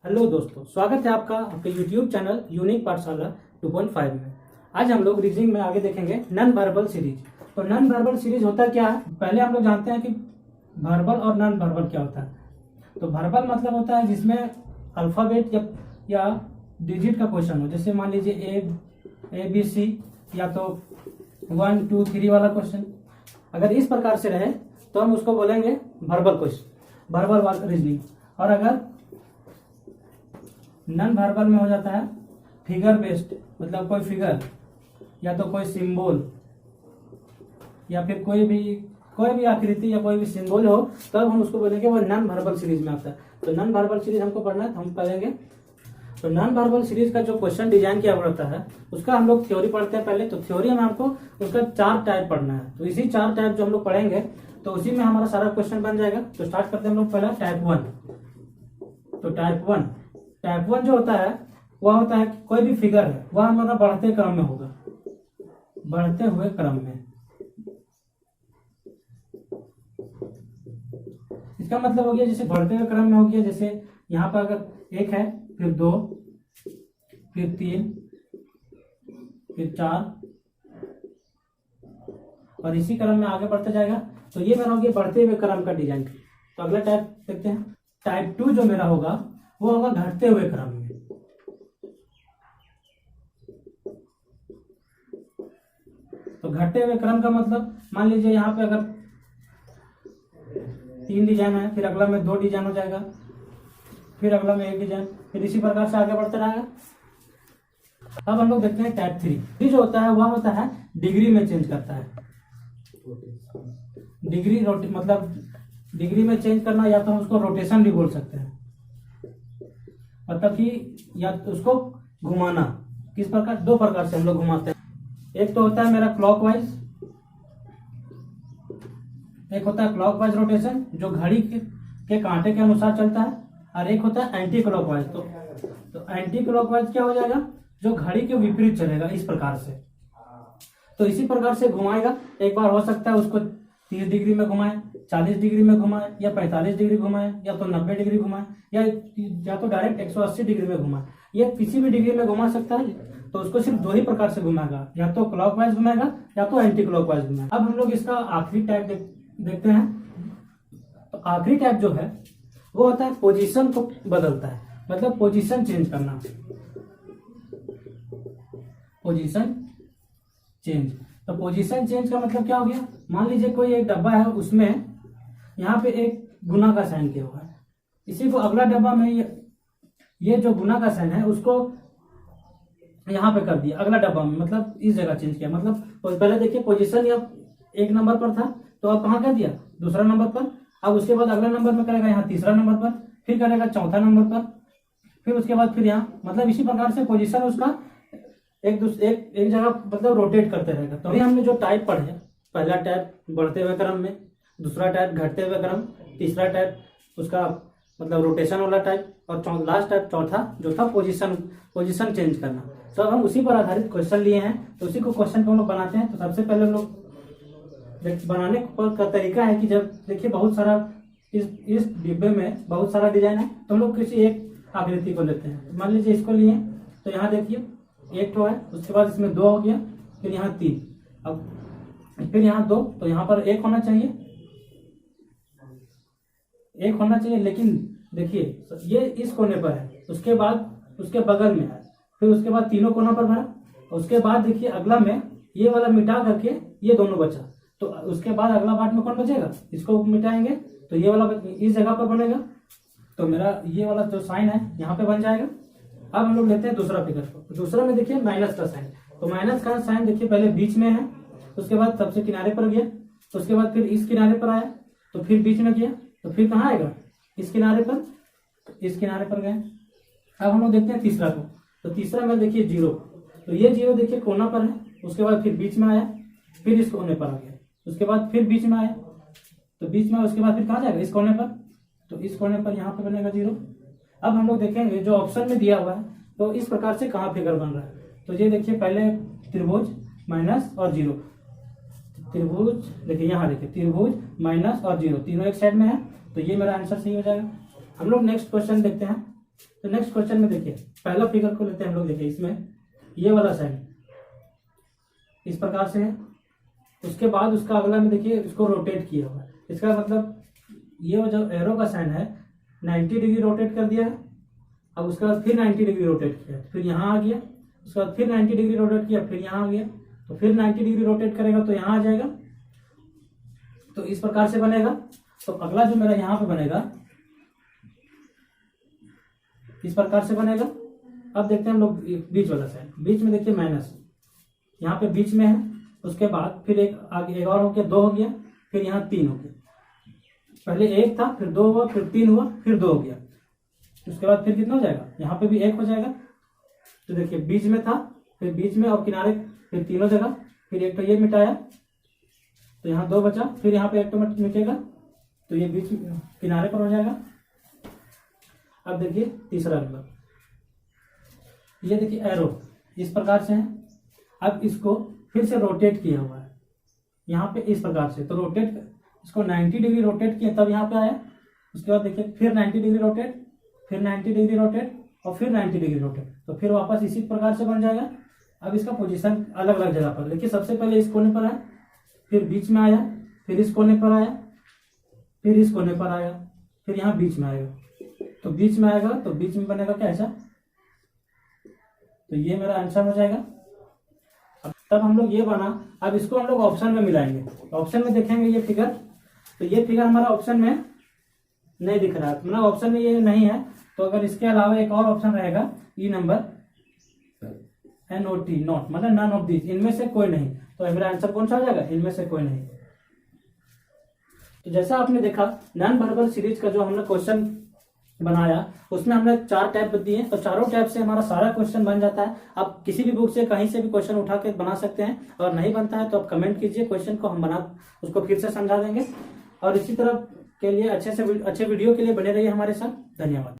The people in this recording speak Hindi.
हेलो दोस्तों, स्वागत है आपका आपके YouTube चैनल यूनिक पाठशाला 2.5 में। आज हम लोग रीजनिंग में आगे देखेंगे नॉन वर्बल सीरीज। तो नॉन वर्बल सीरीज होता क्या है, पहले हम लोग जानते हैं कि वर्बल और नॉन वर्बल क्या होता है। तो वर्बल मतलब होता है जिसमें अल्फाबेट या डिजिट का क्वेश्चन हो, जैसे मान लीजिए ए बी सी या तो 1 2 3 वाला क्वेश्चन। अगर इस प्रकार से रहे तो हम उसको बोलेंगे वर्बल क्वेश्चन, वर्बल रीजनिंग। और अगर नॉन वर्बल में हो जाता है फिगर बेस्ड, मतलब कोई फिगर या तो कोई सिंबल या फिर कोई भी आकृति या कोई भी सिंबल हो, तब हम उसको बोलेंगे वो नॉन वर्बल सीरीज में आता है। तो नॉन वर्बल सीरीज हमको पढ़ना है तो हम पढ़ेंगे। तो नॉन वर्बल सीरीज का जो क्वेश्चन डिजाइन किया होता है उसका हम लोग थ्योरी पढ़ते हैं पहले। तो थ्योरी में हमको उसका 4 टाइप पढ़ना है। तो इसी 4 टाइप जो हम लोग पढ़ेंगे तो उसी में हमारा सारा क्वेश्चन बन जाएगा। तो स्टार्ट करते हैं हम लोग पहला टाइप 1। तो टाइप वन जो होता है वह होता है कोई भी फिगर है वह हमारा बढ़ते क्रम में होगा, बढ़ते हुए क्रम में। इसका मतलब हो गया जैसे बढ़ते हुए क्रम में हो गया, जैसे यहाँ पर अगर 1 है, फिर 2, फिर 3, फिर 4 और इसी क्रम में आगे बढ़ते जाएगा। तो ये मेरा हो गया बढ़ते हुए क्रम का डिजाइन। तो अगला टाइप देखते हैं। टाइप 2 जो मेरा होगा वो होगा घटते हुए क्रम में। तो घटते हुए क्रम का मतलब मान लीजिए यहाँ पे अगर 3 डिजाइन है, फिर अगला में 2 डिजाइन हो जाएगा, फिर अगला में 1 डिजाइन, फिर इसी प्रकार से आगे बढ़ते रहेगा। अब हम लोग देखते हैं टाइप 3 जो होता है वह होता है डिग्री में चेंज करता है। मतलब डिग्री में चेंज करना, या तो हम उसको रोटेशन भी बोल सकते हैं, मतलब कि या उसको घुमाना। किस प्रकार? 2 प्रकार से हम लोग घुमाते हैं। एक तो होता है मेरा क्लॉकवाइज, एक होता है क्लॉकवाइज रोटेशन जो घड़ी के कांटे के अनुसार चलता है, और एक होता है एंटी क्लॉकवाइज। तो एंटी क्लॉकवाइज क्या हो जाएगा? जो घड़ी के विपरीत चलेगा, इस प्रकार से। तो इसी प्रकार से घुमाएगा। एक बार हो सकता है उसको 30 डिग्री में घुमाए, 40 डिग्री में घुमाए, या 45 डिग्री घुमाए, या तो 90 डिग्री घुमाए, या तो डायरेक्ट 180 डिग्री में घुमाए। ये किसी भी डिग्री में घुमा सकता है। तो उसको सिर्फ 2 ही प्रकार से घुमाएगा, या तो क्लॉकवाइज घुमाएगा या तो एंटी क्लॉकवाइज घुमाएगा। अब हम लोग इसका आखिरी टाइप देखते हैं। तो आखिरी टाइप जो है वो होता है पोजीशन को बदलता है, मतलब पोजीशन चेंज करना, पोजीशन चेंज। तो पोजीशन चेंज का मतलब क्या हो गया? मान लीजिए कोई एक डब्बा है, उसमें यहाँ पे एक गुना का साइन किया हुआ है, इसी को अगला डब्बा में ये जो गुना का साइन है उसको यहाँ पे कर दिया अगला डब्बा में, मतलब इस जगह चेंज किया। मतलब पहले देखिए पोजीशन या 1 नंबर पर था, तो अब कहाँ कर दिया? दूसरा नंबर पर। अब उसके बाद अगला नंबर में करेगा यहाँ तीसरा नंबर पर, फिर करेगा चौथा नंबर पर, फिर उसके बाद फिर यहाँ, मतलब इसी प्रकार से पोजीशन उसका एक जगह मतलब रोटेट करते रहेगा। तो अभी हमने जो टाइप पढ़े, पहला टाइप बढ़ते हुए क्रम में, दूसरा टाइप घटते हुए क्रम, तीसरा टाइप उसका मतलब रोटेशन वाला टाइप, और लास्ट टाइप चौथा जो था पोजीशन चेंज करना। तो अब हम उसी पर आधारित क्वेश्चन लिए हैं। तो उसी को क्वेश्चन को हम लोग बनाते हैं। तो सबसे पहले हम लोग बनाने का तरीका है कि जब देखिए बहुत सारा इस डिब्बे में बहुत सारा डिजाइन है, तो हम लोग किसी एक आकृति को लेते हैं। मान लीजिए इसको लिए, तो यहाँ देखिए 1 ठो है, उसके बाद इसमें 2 हो गया, फिर यहाँ 3, अब फिर यहाँ 2, तो यहाँ पर 1 होना चाहिए, 1 होना चाहिए। लेकिन देखिए ये इस कोने पर है, उसके बाद उसके बगल में है, फिर उसके बाद तीनों कोनों पर भरा, उसके बाद देखिए अगला में ये वाला मिटा करके ये दोनों बचा। तो उसके बाद अगला पार्ट में कौन बचेगा? इसको मिटाएंगे तो ये वाला इस जगह पर बनेगा। तो मेरा ये वाला जो साइन है यहाँ पे बन जाएगा। अब हम लोग लेते हैं दूसरा फिगर को। दूसरा में देखिए माइनस का साइन। तो माइनस का साइन देखिए पहले बीच में है, उसके बाद सबसे किनारे पर गया, उसके बाद फिर इस किनारे पर आया, तो फिर बीच में गया, तो फिर कहाँ आएगा? इस किनारे पर, इस किनारे पर गए। अब हम लोग देखते हैं तीसरा को। तो तीसरा में देखिए 0, तो ये 0 देखिए कोना पर है, उसके बाद फिर बीच में आया, फिर इस कोने पर आ गया, उसके बाद फिर बीच में आया, तो बीच में, उसके बाद फिर कहाँ जाएगा? इस कोने पर, तो इस कोने पर यहाँ पे बनेगा 0। अब हम लोग देखेंगे जो ऑप्शन में दिया हुआ है, तो इस प्रकार से कहाँ फिगर बन रहा है। तो ये देखिए पहले त्रिभुज माइनस और 0, त्रिभुज देखिए यहाँ देखिए त्रिभुज माइनस और 0, तीनों एक साइड में है, तो ये मेरा आंसर सही हो जाएगा। हम लोग नेक्स्ट क्वेश्चन देखते हैं। तो नेक्स्ट क्वेश्चन में देखिए, पहला फिगर को लेते हैं हम लोग। देखिए इसमें ये वाला साइन इस प्रकार से है, उसके बाद उसका अगला में देखिए इसको रोटेट किया हुआ है। इसका मतलब ये जो एरो का साइन है 90 डिग्री रोटेट कर दिया है। अब उसके बाद फिर 90 डिग्री रोटेट किया, फिर यहाँ आ गया, उसके बाद फिर 90 डिग्री रोटेट किया, फिर यहाँ आ गया, तो फिर 90 डिग्री रोटेट करेगा तो यहाँ आ जाएगा। तो इस प्रकार से बनेगा। तो अगला जो मेरा यहाँ पे बनेगा इस प्रकार से बनेगा। अब देखते हैं हम लोग बीच वाला साइन। बीच में देखिए माइनस, यहाँ पे बीच में है, उसके बाद फिर एक आगे एक और हो गया, 2 हो गया, फिर यहाँ 3 हो गया। पहले 1 था, फिर 2 हुआ, फिर 3 हुआ, फिर 2 हो गया। उसके बाद फिर कितना हो जाएगा, यहाँ पे भी 1 हो जाएगा। तो देखिए बीच में था, फिर बीच में और किनारे फिर तीनों जगह, फिर एक तो ये मिटाया तो यहाँ 2 बचा, फिर यहाँ पे एक तो मिटेगा तो ये बीच किनारे पर हो जाएगा। अब देखिए तीसरा नंबर, ये देखिए एरो इस प्रकार से है। अब इसको फिर से रोटेट किया हुआ है यहाँ पे इस प्रकार से, तो रोटेट इसको 90 डिग्री रोटेट किया तब यहाँ पे आया। उसके बाद देखिए फिर 90 डिग्री रोटेट, फिर 90 डिग्री रोटेट और फिर 90 डिग्री रोटेट, तो फिर वापस इसी प्रकार से बन जाएगा। अब इसका पोजीशन अलग अलग जगह पर, देखिए सबसे पहले इस कोने पर आया, फिर बीच में आया, फिर इस कोने पर आया, फिर इस कोने पर आया, फिर यहाँ बीच में आएगा। तो बीच में आएगा तो बीच में बनेगा क्या, ऐसा। तो ये मेरा आंसर हो जाएगा। तब हम लोग ये बना। अब इसको हम लोग ऑप्शन में मिलाएंगे। ऑप्शन में देखेंगे ये फिगर, तो ये फिगर हमारा ऑप्शन में नहीं दिख रहा है, मतलब ऑप्शन में ये नहीं है। तो अगर इसके अलावा एक और ऑप्शन रहेगा ई नंबर NOT, नॉट मतलब नन ऑफ दिस, इनमें से कोई नहीं, तो मेरा आंसर कौन सा हो जाएगा, इनमें से कोई नहीं। तो जैसा आपने देखा नॉन वर्बल सीरीज का जो हमने क्वेश्चन बनाया उसमें हमने 4 टैब दिए, तो चारों टैब से हमारा सारा क्वेश्चन बन जाता है। आप किसी भी बुक से कहीं से भी क्वेश्चन उठा के बना सकते हैं, और नहीं बनता है तो आप कमेंट कीजिए, क्वेश्चन को हम उसको फिर से समझा देंगे। और इसी तरह के लिए अच्छे वीडियो के लिए बने रहिए हमारे साथ। धन्यवाद।